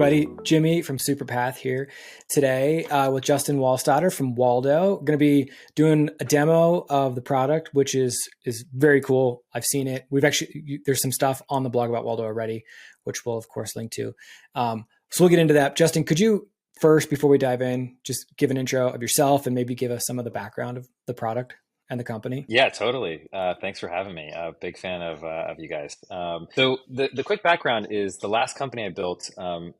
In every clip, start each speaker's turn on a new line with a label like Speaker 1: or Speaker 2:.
Speaker 1: everybody. Jimmy from Superpath here today with Justin Wallstatter from Waldo. We're going to be doing a demo of the product, which is very cool. I've seen it. There's some stuff on the blog about Waldo already, which we'll of course link to. So we'll get into that. Justin, could you first, before we dive in, just give an intro of yourself and maybe give us some of the background of the product and the company?
Speaker 2: Yeah, totally. Thanks for having me. Big fan of you guys. So the quick background is the last company I built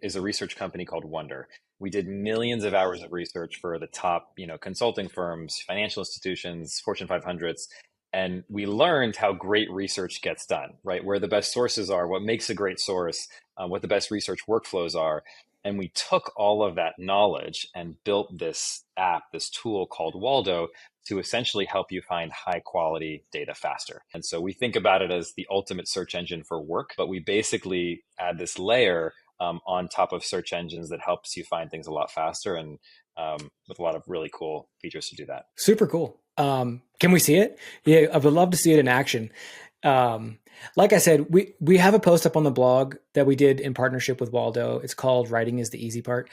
Speaker 2: is a research company called Wonder. We did millions of hours of research for the top, consulting firms, financial institutions, Fortune 500s, and we learned how great research gets done, right? Where the best sources are, what makes a great source, what the best research workflows are. And we took all of that knowledge and built this app, this tool called Waldo, to essentially help you find high quality data faster. And so we think about it as the ultimate search engine for work, but we basically add this layer on top of search engines that helps you find things a lot faster and with a lot of really cool features to do that.
Speaker 1: Super cool. Can we see it? Yeah, I would love to see it in action. Like I said, we have a post up on the blog that we did in partnership with Waldo. It's called "Writing is the Easy Part,"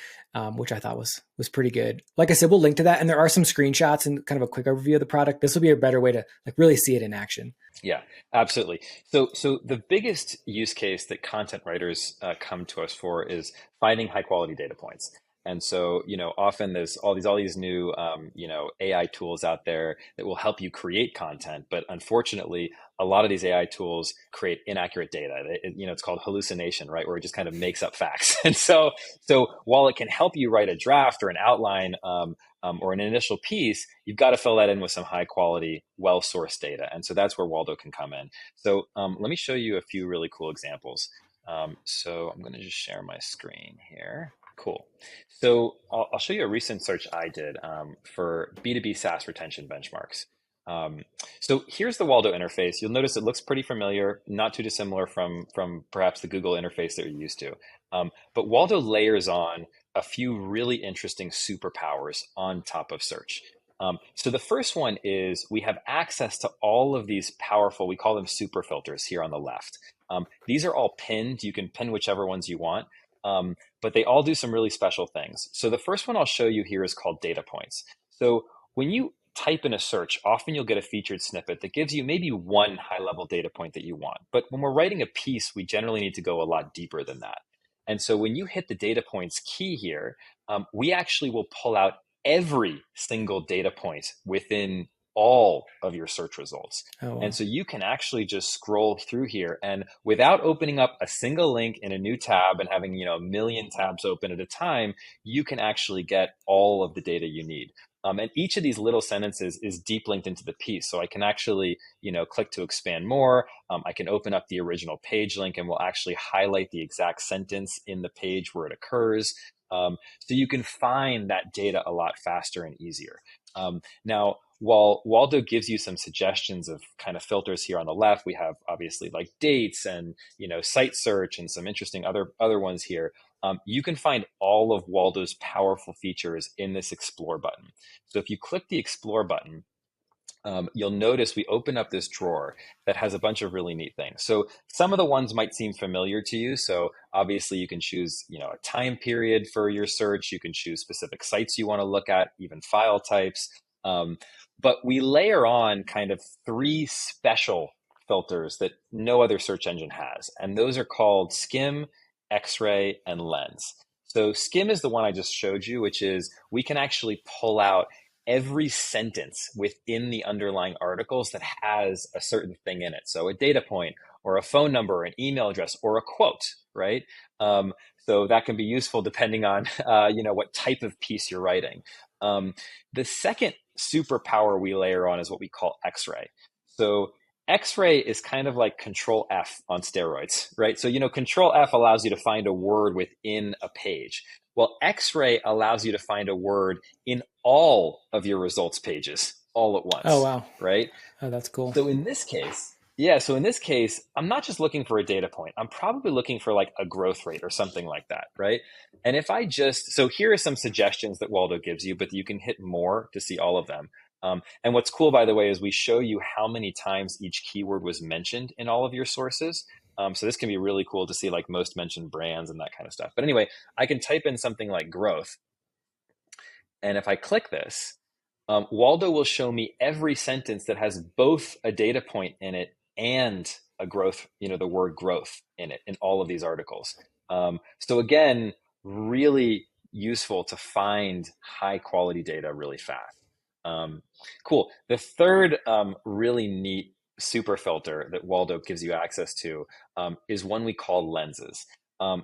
Speaker 1: which I thought was pretty good. Like I said, we'll link to that, and there are some screenshots and kind of a quick overview of the product. This will be a better way to really see it in action.
Speaker 2: Yeah, absolutely. So the biggest use case that content writers come to us for is finding high quality data points. And so, often there's all these new, AI tools out there that will help you create content. But unfortunately, a lot of these AI tools create inaccurate data. It's called hallucination, right? Where it just kind of makes up facts. And so while it can help you write a draft or an outline, or an initial piece, you've got to fill that in with some high quality, well-sourced data. And so that's where Waldo can come in. So let me show you a few really cool examples. So I'm going to just share my screen here. Cool. So I'll show you a recent search I did for B2B SaaS retention benchmarks. So here's the Waldo interface. You'll notice it looks pretty familiar, not too dissimilar from perhaps the Google interface that you're used to. But Waldo layers on a few really interesting superpowers on top of search. So the first one is we have access to all of these powerful, we call them super filters here on the left. These are all pinned. You can pin whichever ones you want. But they all do some really special things. So the first one I'll show you here is called data points. So when you type in a search, often you'll get a featured snippet that gives you maybe one high-level data point that you want. But when we're writing a piece, we generally need to go a lot deeper than that. And so when you hit the data points key here, we actually will pull out every single data point within all of your search results.
Speaker 1: Oh, wow.
Speaker 2: And so you can actually just scroll through here and without opening up a single link in a new tab and having, a million tabs open at a time, you can actually get all of the data you need. And each of these little sentences is deep linked into the piece. So I can actually, click to expand more. I can open up the original page link and we'll actually highlight the exact sentence in the page where it occurs. So you can find that data a lot faster and easier. Now, while Waldo gives you some suggestions of kind of filters here on the left, we have obviously like dates and, site search and some interesting other ones here. You can find all of Waldo's powerful features in this Explore button. So if you click the Explore button, you'll notice we open up this drawer that has a bunch of really neat things. So some of the ones might seem familiar to you. So obviously you can choose, a time period for your search. You can choose specific sites you want to look at, even file types. But we layer on kind of three special filters that no other search engine has. And those are called Skim, X-ray, and Lens. So Skim is the one I just showed you, which is we can actually pull out every sentence within the underlying articles that has a certain thing in it. So a data point or a phone number, an email address, or a quote, right? So that can be useful depending on, what type of piece you're writing. The second superpower we layer on is what we call X-ray. So X-ray is kind of like Control F on steroids, right? So, Control F allows you to find a word within a page. Well, X-ray allows you to find a word in all of your results pages all at once.
Speaker 1: Oh, wow.
Speaker 2: Right?
Speaker 1: Oh, that's cool.
Speaker 2: So in this case, I'm not just looking for a data point. I'm probably looking for like a growth rate or something like that, right? And so here are some suggestions that Waldo gives you, but you can hit more to see all of them. And what's cool, by the way, is we show you how many times each keyword was mentioned in all of your sources. So this can be really cool to see like most mentioned brands and that kind of stuff. But anyway, I can type in something like growth. And if I click this, Waldo will show me every sentence that has both a data point in it and a growth, the word growth in it in all of these articles. So again, really useful to find high quality data really fast. Cool. The third really neat super filter that Waldo gives you access to is one we call lenses.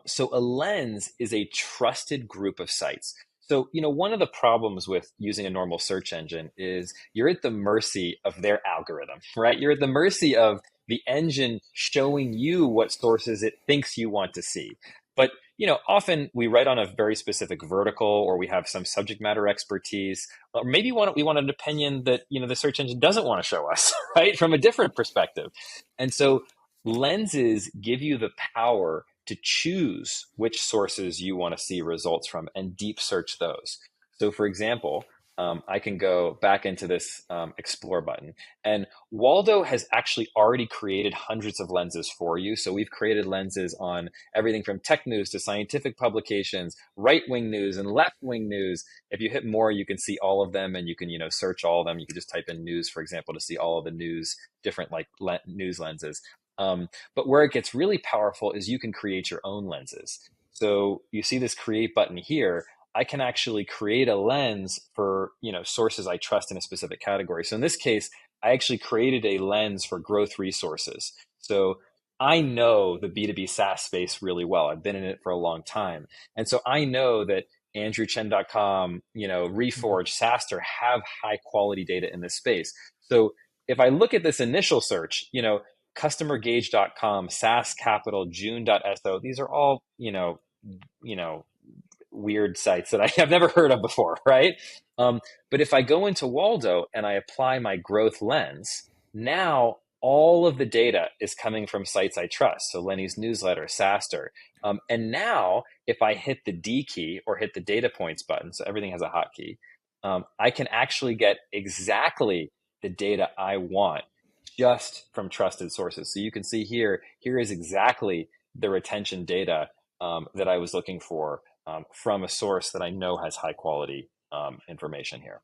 Speaker 2: So a lens is a trusted group of sites. So, one of the problems with using a normal search engine is you're at the mercy of their algorithm, right? You're at the mercy of the engine showing you what sources it thinks you want to see. But, often we write on a very specific vertical, or we have some subject matter expertise, or maybe we want an opinion that, the search engine doesn't want to show us, right? From a different perspective. And so lenses give you the power to choose which sources you want to see results from and deep search those. So for example, I can go back into this explore button, and Waldo has actually already created hundreds of lenses for you. So we've created lenses on everything from tech news to scientific publications, right-wing news and left-wing news. If you hit more, you can see all of them, and you can, search all of them. You can just type in news, for example, to see all of the news, different like news lenses. But where it gets really powerful is you can create your own lenses. So you see this create button here. I can actually create a lens for, sources I trust in a specific category. So in this case, I actually created a lens for growth resources. So I know the B2B SaaS space really well. I've been in it for a long time. And so I know that AndrewChen.com, Reforge, SaaStr have high quality data in this space. So if I look at this initial search, customergauge.com, SaaS Capital, June.so, these are all, weird sites that I have never heard of before, right? But if I go into Waldo and I apply my growth lens, now all of the data is coming from sites I trust. So Lenny's newsletter, SaaStr. And now if I hit the D key or hit the data points button, so everything has a hotkey, I can actually get exactly the data I want just from trusted sources. So you can see here is exactly the retention data that I was looking for from a source that I know has high quality information here.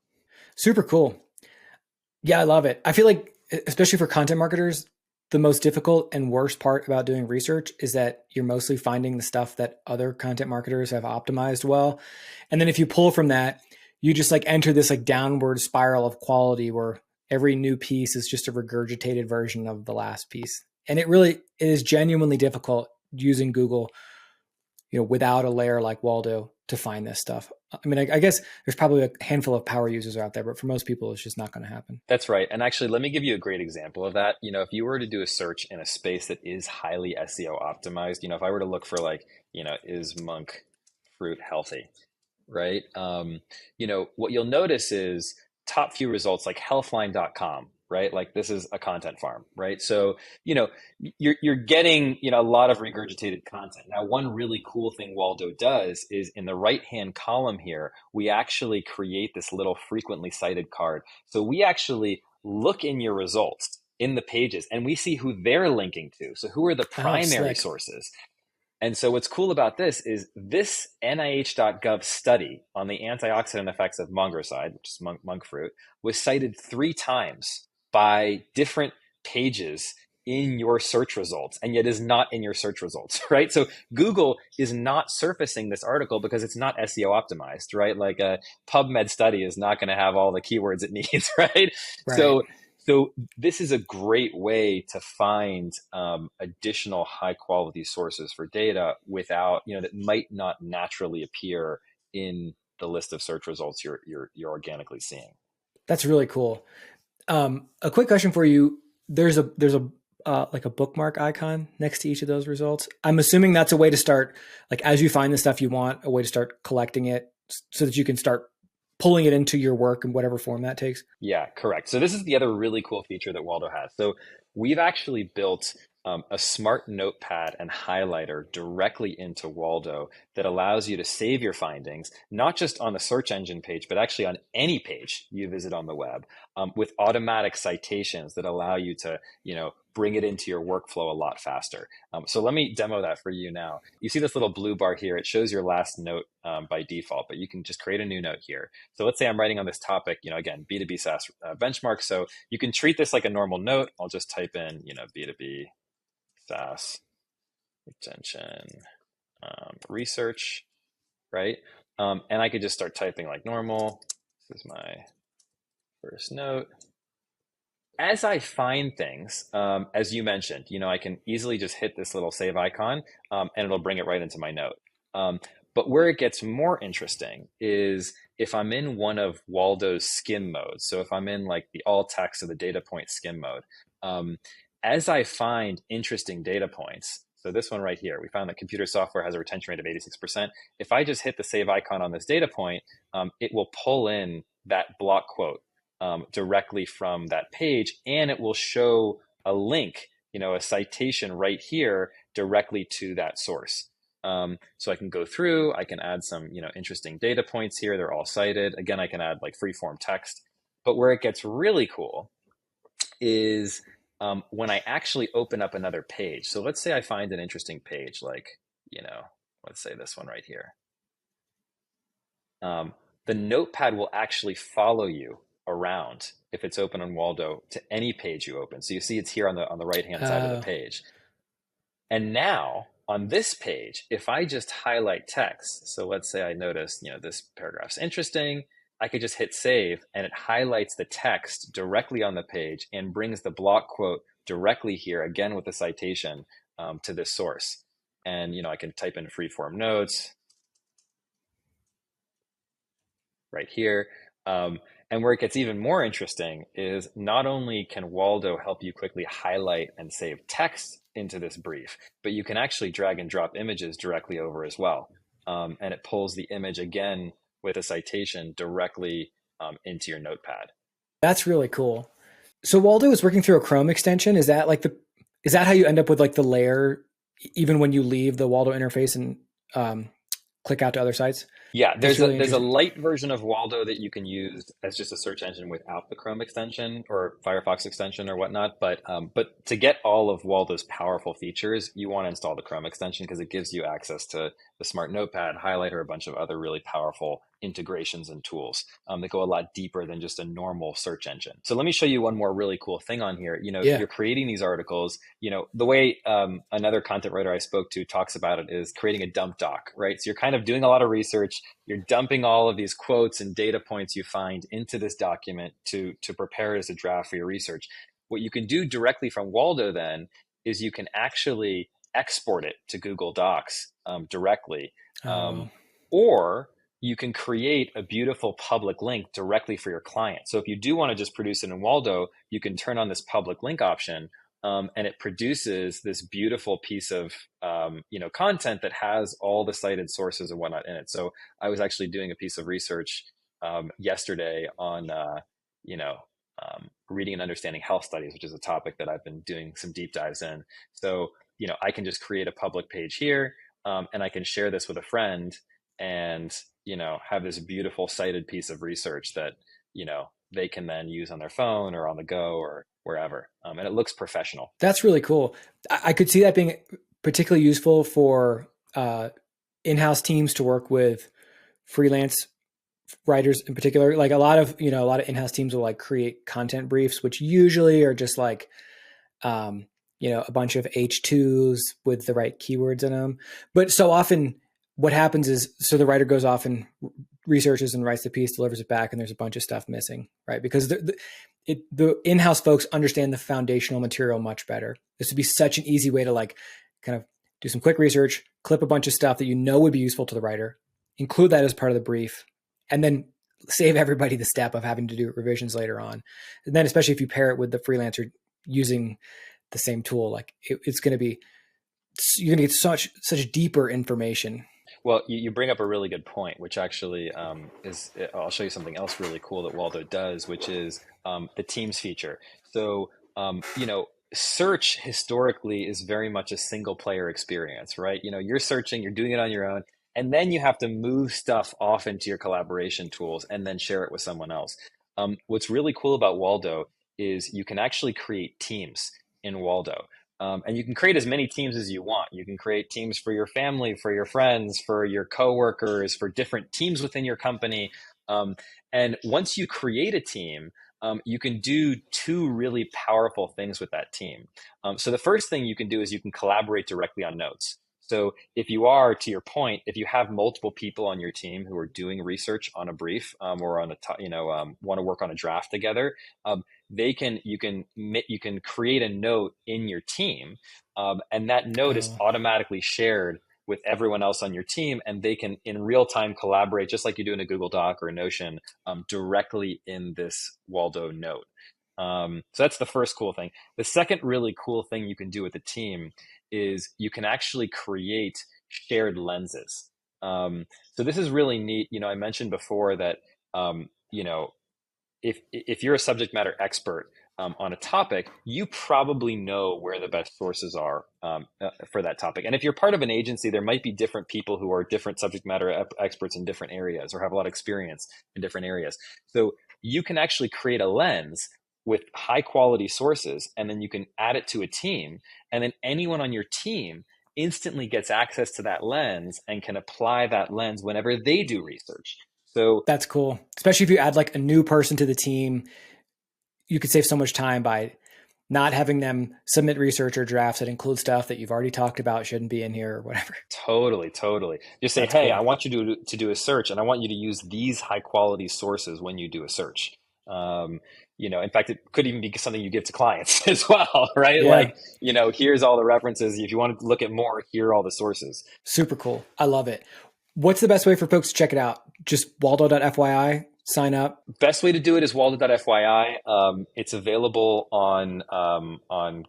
Speaker 1: Super cool. Yeah, I love it. I feel like, especially for content marketers, the most difficult and worst part about doing research is that you're mostly finding the stuff that other content marketers have optimized well. And then if you pull from that, you just like enter this like downward spiral of quality where every new piece is just a regurgitated version of the last piece. And it is genuinely difficult using Google, without a layer like Waldo to find this stuff. I mean, I guess there's probably a handful of power users out there, but for most people, it's just not going to happen.
Speaker 2: That's right. And actually, let me give you a great example of that. If you were to do a search in a space that is highly SEO optimized, if I were to look for like, is monk fruit healthy, right? What you'll notice is top few results like healthline.com, right? Like this is a content farm, right? So, you're getting, a lot of regurgitated content. Now, one really cool thing Waldo does is in the right-hand column here, we actually create this little frequently cited card. So we actually look in your results in the pages and we see who they're linking to. So who are the primary sources? And so what's cool about this is this NIH.gov study on the antioxidant effects of mongroside, which is monk fruit, was cited 3 times by different pages in your search results, and yet is not in your search results, right? So Google is not surfacing this article because it's not SEO optimized, right? Like a PubMed study is not going to have all the keywords it needs, right? So this is a great way to find additional high quality sources for data without, that might not naturally appear in the list of search results you're organically seeing.
Speaker 1: That's really cool. A quick question for you. There's a like a bookmark icon next to each of those results. I'm assuming that's a way to start, like as you find the stuff you want, a way to start collecting it so that you can start pulling it into your work in whatever form that takes.
Speaker 2: Yeah, correct. So this is the other really cool feature that Waldo has. So we've actually built a smart notepad and highlighter directly into Waldo that allows you to save your findings, not just on the search engine page, but actually on any page you visit on the web, with automatic citations that allow you to, bring it into your workflow a lot faster. So let me demo that for you now. You see this little blue bar here. It shows your last note by default, but you can just create a new note here. So let's say I'm writing on this topic, again, B2B SaaS benchmark. So you can treat this like a normal note. I'll just type in, B2B SaaS retention research, right? And I could just start typing like normal. This is my first note. As I find things, as you mentioned, I can easily just hit this little save icon and it'll bring it right into my note. But where it gets more interesting is if I'm in one of Waldo's skim modes. So if I'm in like the all text or the data point skim mode, as I find interesting data points, so this one right here, we found that computer software has a retention rate of 86%. If I just hit the save icon on this data point, it will pull in that block quote directly from that page, and it will show a link, a citation right here directly to that source. So I can go through, I can add some, interesting data points here. They're all cited. Again, I can add like free form text. But where it gets really cool is when I actually open up another page. So let's say I find an interesting page, like, let's say this one right here. The notepad will actually follow you around if it's open on Waldo to any page you open. So you see it's here on the right hand side of the page. And now on this page, if I just highlight text, so let's say I notice, this paragraph's interesting, I could just hit save and it highlights the text directly on the page and brings the block quote directly here, again with the citation to this source. And, I can type in freeform notes right here. And where it gets even more interesting is not only can Waldo help you quickly highlight and save text into this brief, but you can actually drag and drop images directly over as well. And it pulls the image again with a citation directly into your notepad.
Speaker 1: That's really cool. So Waldo is working through a Chrome extension. Is that how you end up with like the layer, even when you leave the Waldo interface and click out to other sites?
Speaker 2: Yeah, there's a light version of Waldo that you can use as just a search engine without the Chrome extension or Firefox extension or whatnot. But to get all of Waldo's powerful features, you want to install the Chrome extension because it gives you access to the Smart Notepad, Highlighter, a bunch of other really powerful integrations and tools that go a lot deeper than just a normal search engine. So let me show you one more really cool thing on here. You're creating these articles, the way another content writer I spoke to talks about it is creating a dump doc, right? So you're kind of doing a lot of research. You're dumping all of these quotes and data points you find into this document to prepare it as a draft for your research. What you can do directly from Waldo then is you can actually export it to Google Docs directly. Or you can create a beautiful public link directly for your client. So if you do want to just produce it in Waldo, you can turn on this public link option and it produces this beautiful piece of content that has all the cited sources and whatnot in it. So I was actually doing a piece of research yesterday on reading and understanding health studies, which is a topic that I've been doing some deep dives in. So I can just create a public page here and I can share this with a friend and have this beautiful cited piece of research that they can then use on their phone or on the go or wherever. And it looks professional.
Speaker 1: That's really cool. I could see that being particularly useful for in-house teams to work with freelance writers in particular. Like a lot of in-house teams will like create content briefs, which usually are just like, a bunch of H2s with the right keywords in them. But so often what happens is, so the writer goes off and researches and writes the piece, delivers it back, and there's a bunch of stuff missing, right? Because the in-house folks understand the foundational material much better. This would be such an easy way to like kind of do some quick research, clip a bunch of stuff that would be useful to the writer, include that as part of the brief, and then save everybody the step of having to do revisions later on. And then especially if you pair it with the freelancer using the same tool, like it's going to be, you're going to get such deeper information.
Speaker 2: Well, you bring up a really good point, which actually I'll show you something else really cool that Waldo does, which is the Teams feature. So, search historically is very much a single player experience, right? You're searching, you're doing it on your own, and then you have to move stuff off into your collaboration tools and then share it with someone else. What's really cool about Waldo is you can actually create teams. in Waldo. And you can create as many teams as you want. You can create teams for your family, for your friends, for your coworkers, for different teams within your company. And once you create a team, you can do two really powerful things with that team. So the first thing you can do is you can collaborate directly on notes. So if you are, to your point, if you have multiple people on your team who are doing research on a brief or on a, want to work on a draft together, you can create a note in your team, and that note is
Speaker 1: Oh,
Speaker 2: automatically shared with everyone else on your team, and they can in real time collaborate just like you do in a Google Doc or a Notion, directly in this Waldo note. So that's the first cool thing. The second really cool thing you can do with a team is you can actually create shared lenses. So this is really neat. I mentioned before that um, you know if you're a subject matter expert on a topic, you probably know where the best sources are for that topic. And if you're part of an agency, there might be different people who are different subject matter experts in different areas or have a lot of experience in different areas. So you can actually create a lens with high quality sources, and then you can add it to a team, and then anyone on your team instantly gets access to that lens and can apply that lens whenever they do research. So
Speaker 1: that's cool. Especially if you add like a new person to the team, you could save so much time by not having them submit research or drafts that include stuff that you've already talked about shouldn't be in here or whatever.
Speaker 2: totally, totally. Just say,
Speaker 1: That's
Speaker 2: hey, I
Speaker 1: cool.
Speaker 2: want you to do a search, and I want you to use these high quality sources when you do a search. In fact, it could even be something you give to clients as well, right?
Speaker 1: Yeah,
Speaker 2: Like, here's all the references. If you want to look at more, here are all the sources.
Speaker 1: super cool. I love it. What's the best way for folks to check it out? Just waldo.fyi, sign up.
Speaker 2: Best way to do it is Waldo.fyi. It's available on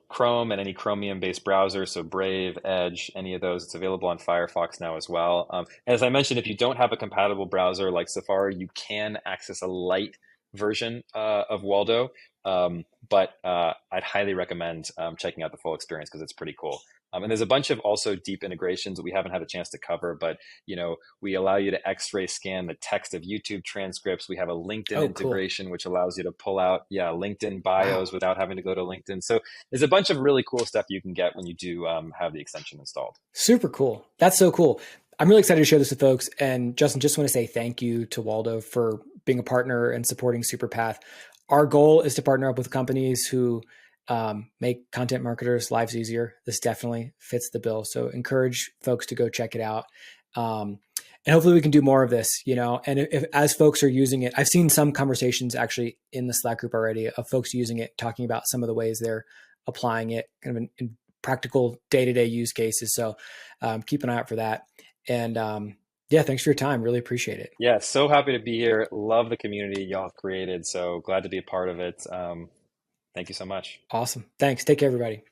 Speaker 2: Chrome and any Chromium-based browser, so Brave, Edge, any of those. It's available on Firefox now as well. As I mentioned, if you don't have a compatible browser like Safari, you can access a light version of Waldo. But I'd highly recommend checking out the full experience because it's pretty cool. And there's a bunch of also deep integrations that we haven't had a chance to cover, but we allow you to X-ray scan the text of YouTube transcripts. We have a LinkedIn
Speaker 1: Oh, cool.
Speaker 2: integration, which allows you to pull out, LinkedIn
Speaker 1: Wow.
Speaker 2: bios without having to go to LinkedIn. So there's a bunch of really cool stuff you can get when you do have the extension installed.
Speaker 1: Super cool. That's so cool. I'm really excited to share this with folks. And Justin, just want to say thank you to Waldo for being a partner and supporting Superpath. Our goal is to partner up with companies who make content marketers' lives easier. This definitely fits the bill. So encourage folks to go check it out. And hopefully we can do more of this, and if as folks are using it, I've seen some conversations actually in the Slack group already of folks using it, talking about some of the ways they're applying it kind of in practical day-to-day use cases. So keep an eye out for that. And yeah, thanks for your time. Really appreciate it.
Speaker 2: Yeah, so happy to be here. Love the community y'all have created. So glad to be a part of it. Thank you so much.
Speaker 1: Awesome. Thanks. Take care, everybody.